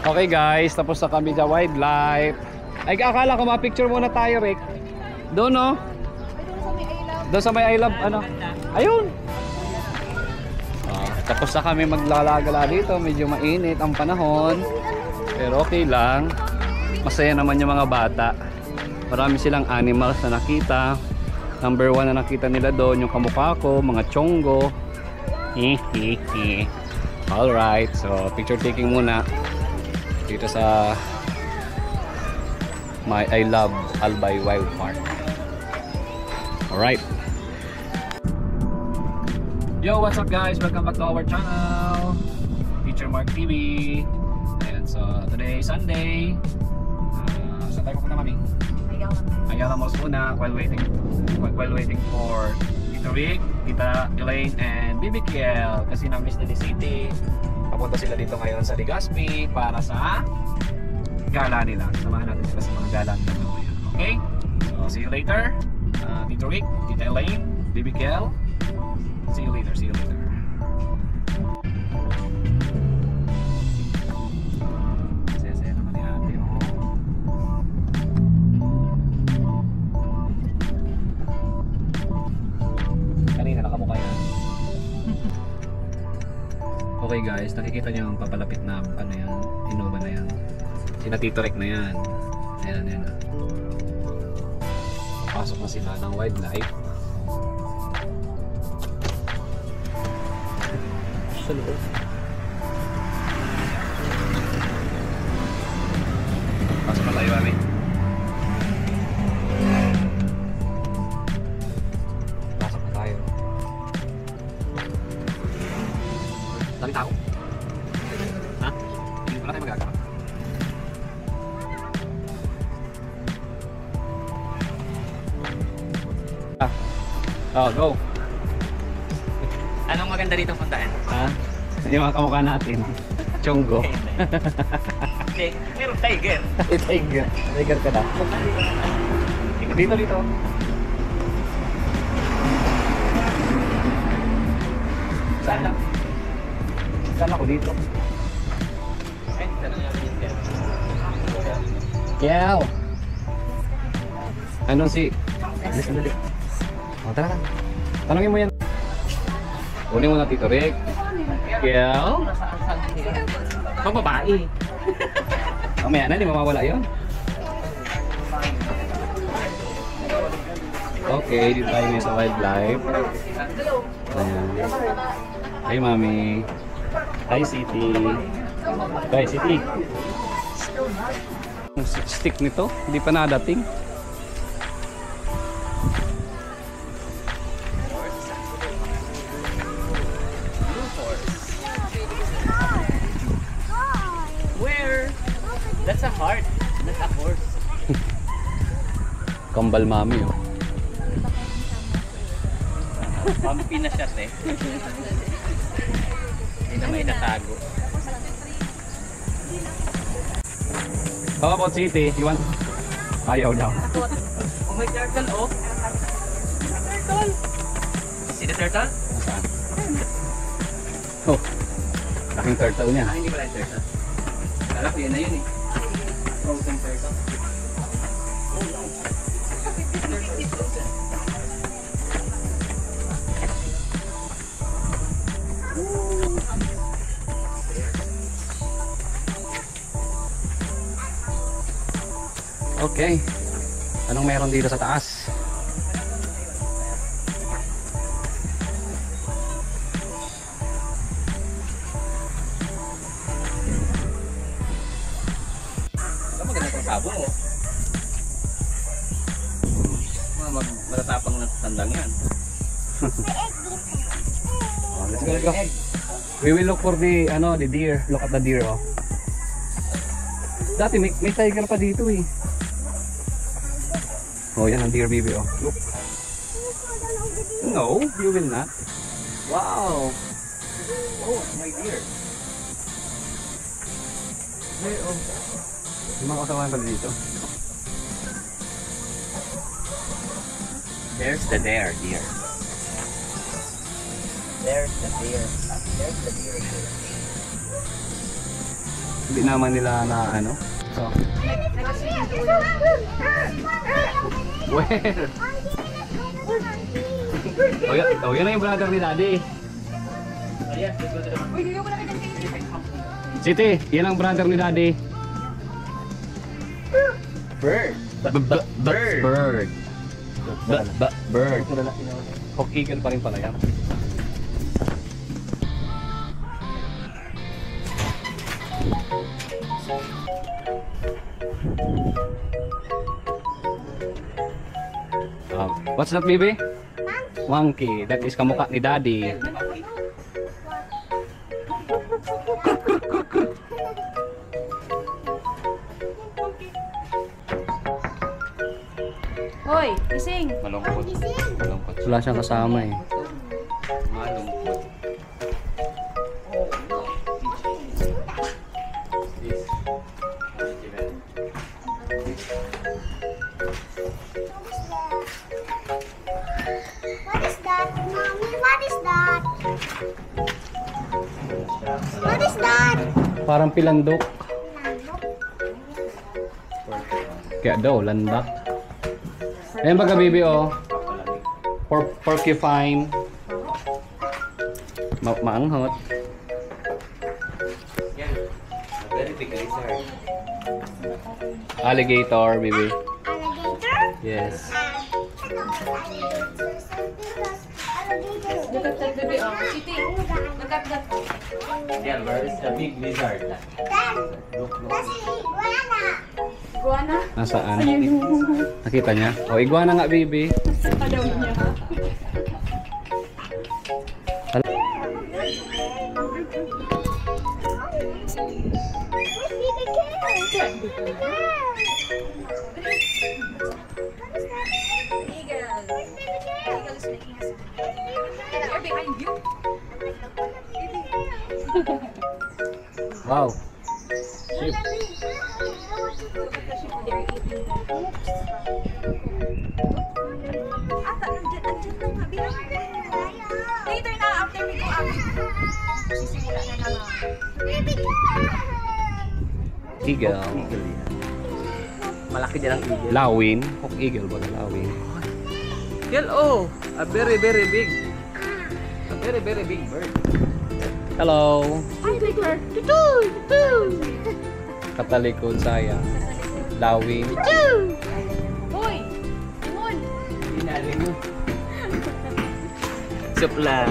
Okay guys, tapos na kami sa wildlife. Ay, akala ko ma-picture muna tayo, Rick. Doon, no? Doon sa may I love, ano? Ayun! Tapos na kami maglalagala dito. Medyo mainit ang panahon. Pero okay lang. Masaya naman yung mga bata. Marami silang animals na nakita. Number 1 na nakita nila doon, yung kamukha ko, mga chonggo. Alright, so picture taking muna dito sa my I Love Albay Wild Park. Alright. Yo, what's up guys? Welcome back to our channel, Teacher Mark TV. Ayan, so today is Sunday. Saan tayo pupunta, mami? Ayala Malls muna while waiting for Tito Rick, Tita Elaine, and Bibi Kiel kasi na-miss na ni City. Papunta sila dito ngayon sa Legazpi para sa gala nila. Samahan natin sila sa mga gala nila ngayon. Okay? So see you later. Tito Rick, Tita Elaine, Bibi Kiel. See you later, see you later. Saya naman ni ate, oh. Kanina nakamukha yan. Okay guys, nakikita niyo yung papalapit na ano yan, inuman na yan. Sina Tito Rick na yan. Ayan. Pasok na sila ng wildlife. Sa loob. Pasok na tayo, mami. Pasok na tayo. Dami tao. Ha? Hindi pala tayo magagawa. Oh, go. Anong maganda dito puntahan? Ha? Yung mga kamukha natin. Chonggo. Meron tiger. Tiger. Tiger ka na. Dito. Saan ako dito? Kiel! Anong si... Dali. O, tara na. Tanungin mo yan. Kunin mo na Tito Rick. Kiel? Pang babae. Mamaya na, di mawawala yun. Okay, dito tayo ngayon sa wildlife. Ayan. Hi, mami. Hi, City. Hi, City. Ang stick nito, hindi pa nadating. That's a heart, not a horse. Kambal mami, oh. Pampi na siya, te. Hindi na may natago. How about City? You want? Ayaw daw. Oh, may turtle, oh. Turtle. See the turtle? Saan? Oh, laking turtle niya. Hindi pala yung turtle. Kala ko yun na yun, eh. Frozen turtle. Okay. Anong meron dito sa taas? Sabong, oh. Matatapang na tandang yan. Oh, let's go. We will look for the deer. Look at the deer, oh. Dati may tiger pa dito, eh. Oh, yan ang deer, baby, oh. Look. No, you will not. Wow. Oh, my deer. Hey, oh. Yung mga kasama pala dito. There's the deer. There's the deer. There's the deer. Hindi naman nila na ano. So, where? Oh, yan na yung brother ni Daddy. Siti, yan ang brother ni Daddy. Bird. Bird. Bird. Hawk eagle pa rin pala yan. What's that, baby? Monkey. That is kamukha ni Daddy. Hoy, gising. Malungkot. Wala siyang kasama eh. Malungkot. What is that, Mommy? What is that? What is that? Parang pilandok. Kaya daw, landak. Ayan baga, baby, oh. Porcupine. Maanghot. Yan. A very big lizard. Alligator, baby. Alligator? Yes. Look at that baby. Oh, Siti. Look at that. Yeah, where is the big lizard? Look. That's an iguana. Iguana. Nasaan? Nakita niya? Oh, iguana nga, baby. Padaw niya. Wow. Sheep. Ata, nandiyan lang nga. Bilang. Later na, after we go out. Sisimula na naman. Eagle. Malaki din ang eagle. Lawin. Hawk eagle ba? Lawin. Eagle, oh! A very, very big. A very, very big bird. Hello. Hi, Victor. Tutoy! Tutoy! Katalikod saya. Lawin. Hoy! Timon! Dinali mo. Suplan.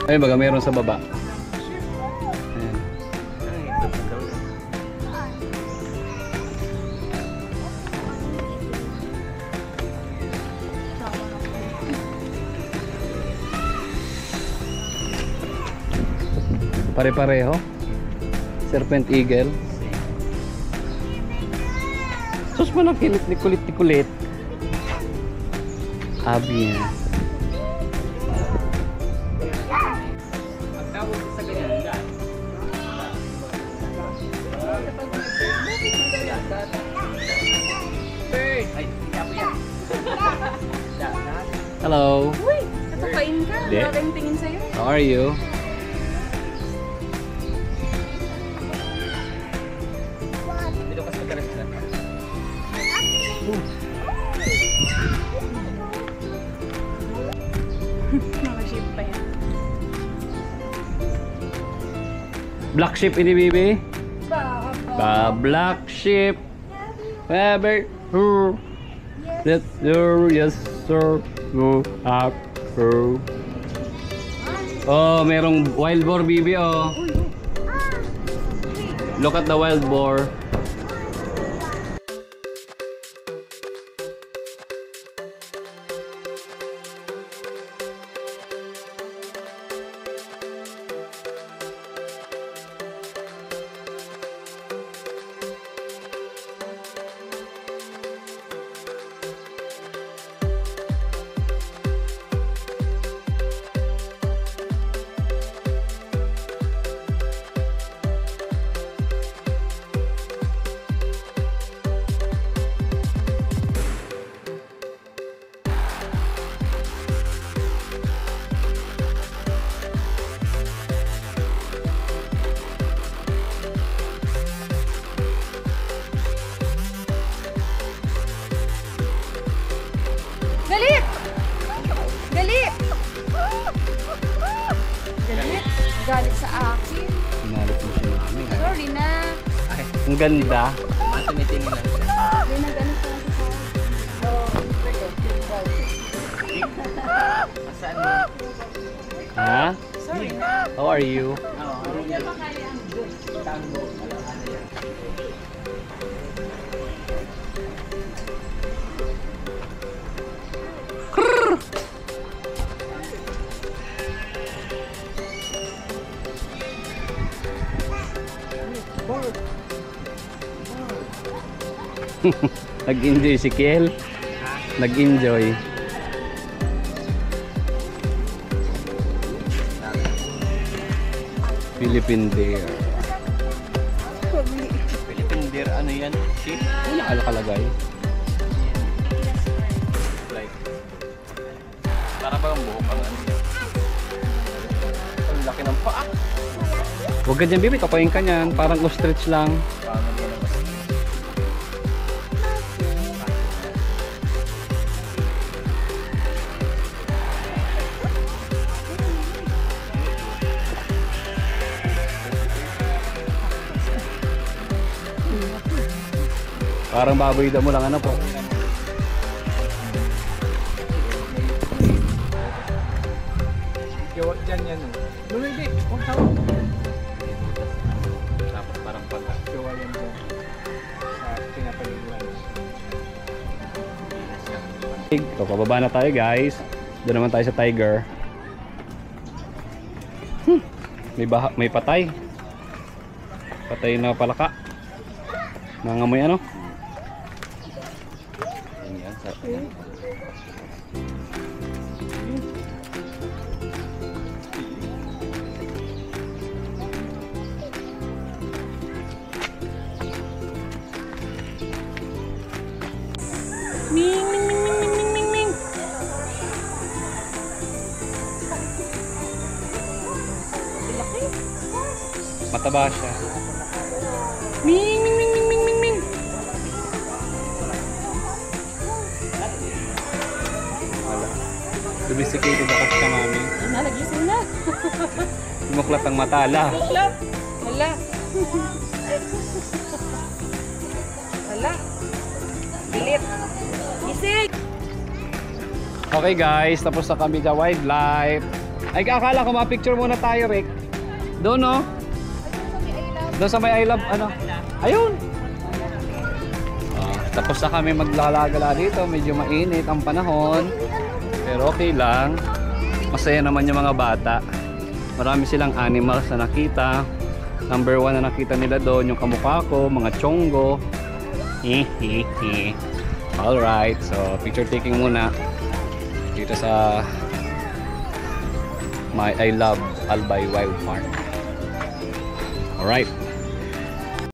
Ay, baga meron sa baba. Ayan. Ay, ito pa daw. Pare-pareho. Serpent eagle. Sus mo lang kilit ni kulit. Abi yan. Pagtawag sa ganyan, dad. Bird! Ay, hindi ako yan. Dad. Hello. Uy! Natakain ka. Hindi. Wala kayong tingin sa'yo. How are you? Dito ka sa restaurant. Mga sheep pa yan. Black sheep ini, baby. Black sheep. Ever. Yes, sir. Yes, sir. Go up. Oh, merong wild boar, baby, oh. Look at the wild boar. Ang ganda. Tumitingin lang siya. Saan mo? Ha? Sorry na. How are you? Tango. Nag-enjoy si Kiel. Nag-enjoy. Philippine Deer. Philippine Deer, ano yan? Sheep? Ano nakalagay? Like, para ba ang buhok ang ano niya? Ang laki ng paa. Huwag ka dyan, baby. Kapain ka niyan. Parang ostrich lang. Paano ba naman? Parang baboy daw mo lang ano po. Gawa dyan yan o. Lumindi, huwag tawag. Tapos parang pala. Gawa yan dyan. Sa pinapaliguan. So, pababa na tayo guys. Doon naman tayo sa tiger. May patay. Patay na palaka. Nangamoy ano? Yan, sa Mataba siya. Ming ming ming ming ming ming ming. Domesticated na kasi ka, mami. Nalagising na. Muklat ang matala. Wala. Wala. Wala. Bilit. Isig. Okay guys, tapos na kami sa wildlife. Ay, akala ko ma-picture muna tayo, Rick. Doon, no? Doon sa may I love, ano? Ayun! Tapos na kami maglalagala dito. Medyo mainit ang panahon. Pero okay lang. Masaya naman yung mga bata. Marami silang animals na nakita. Number 1 na nakita nila doon, yung kamukha ko, mga chonggo. Alright, so picture taking muna dito sa my I Love Albay Wild Farm. Alright.